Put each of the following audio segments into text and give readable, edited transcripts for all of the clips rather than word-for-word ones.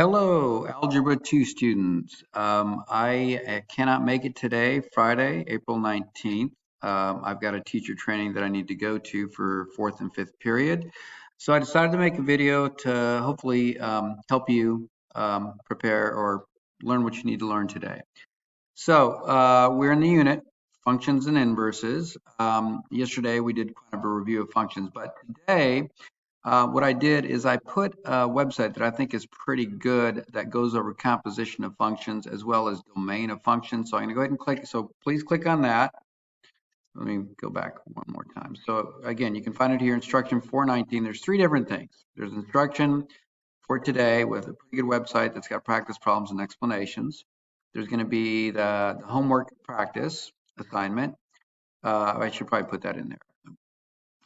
Hello, Algebra 2 students. I cannot make it today, Friday, April 19th. I've got a teacher training that I need to go to for fourth and fifth period. So I decided to make a video to hopefully help you prepare or learn what you need to learn today. So we're in the unit, functions and inverses. Yesterday we did kind of a review of functions, but today what I did is I put a website that I think is pretty good that goes over composition of functions as well as domain of functions. So I'm going to go ahead and click. So please click on that. Let me go back one more time. So again, you can find it here, instruction 419. There's three different things. There's instruction for today with a pretty good website that's got practice problems and explanations. There's going to be the homework practice assignment. I should probably put that in there.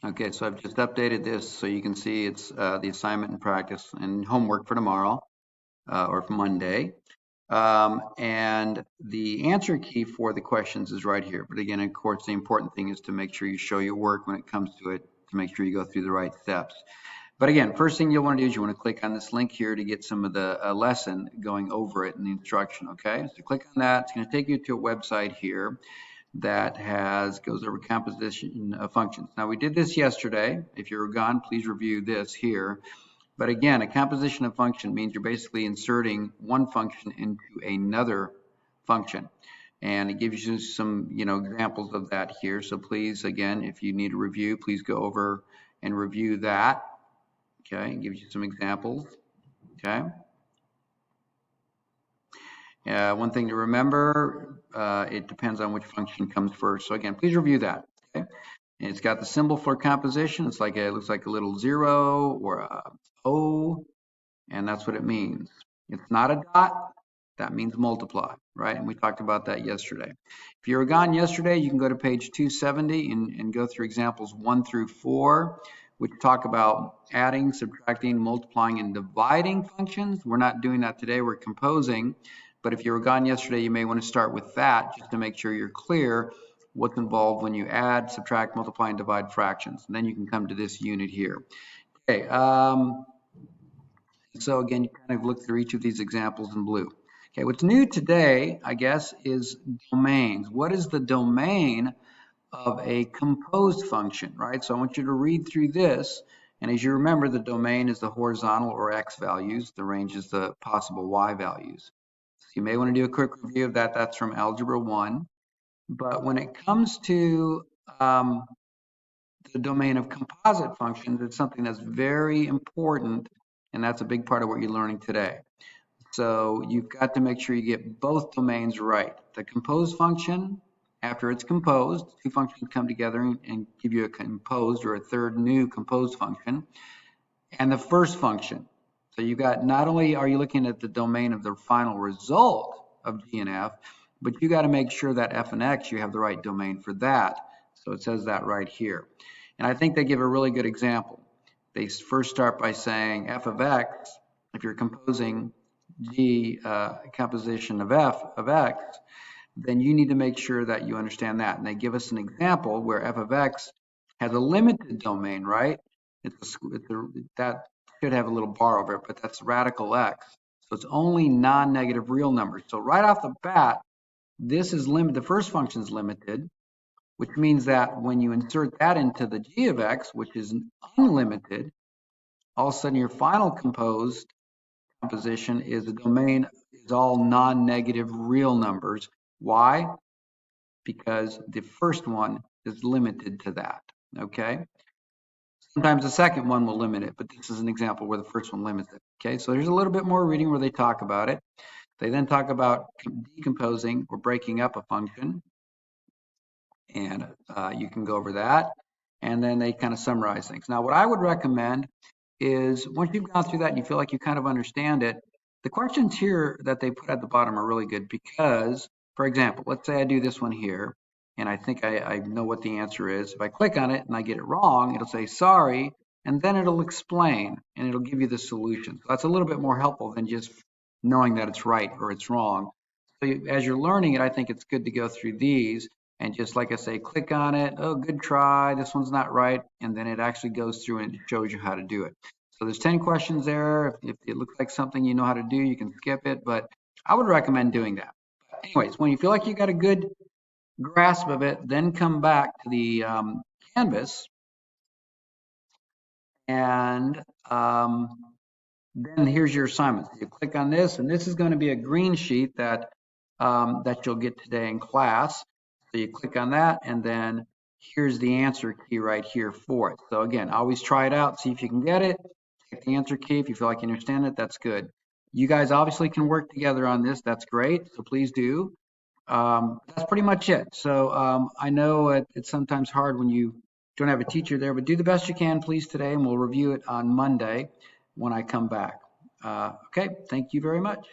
Okay, so I've just updated this so you can see it's the assignment and practice and homework for tomorrow or for Monday. And the answer key for the questions is right here. But again, of course, the important thing is to make sure you show your work when it comes to it, to make sure you go through the right steps. But again, first thing you'll want to do is you want to click on this link here to get some of the lesson going over it in the instruction, okay? So click on that. It's going to take you to a website here that goes over composition of functions. Now we did this yesterday. If you were gone, please review this here. But again, a composition of function means you're basically inserting one function into another function. And it gives you some, examples of that here. So please, again, if you need a review, please go over and review that. Okay, it gives you some examples. Okay. One thing to remember, it depends on which function comes first. So again, please review that. Okay? And it's got the symbol for composition. It's like it looks like a little 0 or a O, and that's what it means. It's not a dot. That means multiply, right? And we talked about that yesterday. If you were gone yesterday, you can go to page 270 and go through examples 1 through 4, which talk about adding, subtracting, multiplying, and dividing functions. We're not doing that today. We're composing. But if you were gone yesterday, you may want to start with that just to make sure you're clear what's involved when you add, subtract, multiply, and divide fractions. And then you can come to this unit here. Okay. So again, you kind of look through each of these examples in blue. Okay, what's new today, I guess, is domains. What is the domain of a composed function, right? So I want you to read through this. And as you remember, the domain is the horizontal or x values. The range is the possible y values. So you may want to do a quick review of that. That's from Algebra 1. But when it comes to the domain of composite functions, it's something that's very important, and that's a big part of what you're learning today. So you've got to make sure you get both domains right. The composed function, after it's composed, two functions come together and give you a composed or a third new composed function, and the first function. So you got, not only are you looking at the domain of the final result of G and F, but you got to make sure that F and X, you have the right domain for that. So it says that right here. And I think they give a really good example. They first start by saying F of X, if you're composing G composition of F of X, then you need to make sure that you understand that. And they give us an example where F of X has a limited domain, right? That should have a little bar over it, but that's radical X. So it's only non-negative real numbers. So right off the bat, this is limited. The first function is limited, which means that when you insert that into the G of X, which is unlimited, all of a sudden your final composition is the domain is all non-negative real numbers. Why? Because the first one is limited to that, okay? Sometimes the second one will limit it, but this is an example where the first one limits it, okay? So there's a little bit more reading where they talk about it. They then talk about decomposing or breaking up a function, and you can go over that. And then they kind of summarize things. Now, what I would recommend is once you've gone through that and you feel like you kind of understand it, the questions here that they put at the bottom are really good because, for example, let's say I do this one here, and I think I know what the answer is. If I click on it and I get it wrong, it'll say sorry, and then it'll explain, and it'll give you the solution. So that's a little bit more helpful than just knowing that it's right or it's wrong. So as you're learning it, I think it's good to go through these and just, like I say, click on it. Oh, good try. This one's not right. And then it actually goes through and it shows you how to do it. So there's 10 questions there. If it looks like something you know how to do, you can skip it, but I would recommend doing that. Anyways, when you feel like you got a good grasp of it, then come back to the Canvas and then here's your assignment. You click on this, and this is going to be a green sheet that that you'll get today in class. So you click on that, and then here's the answer key right here for it. So again, always try it out, see if you can get it. Take the answer key. If you feel like you understand it, that's good. You guys obviously can work together on this. That's great. So please do. That's pretty much it. So I know it's sometimes hard when you don't have a teacher there, but do the best you can, please, today, and we'll review it on Monday when I come back. Okay, thank you very much.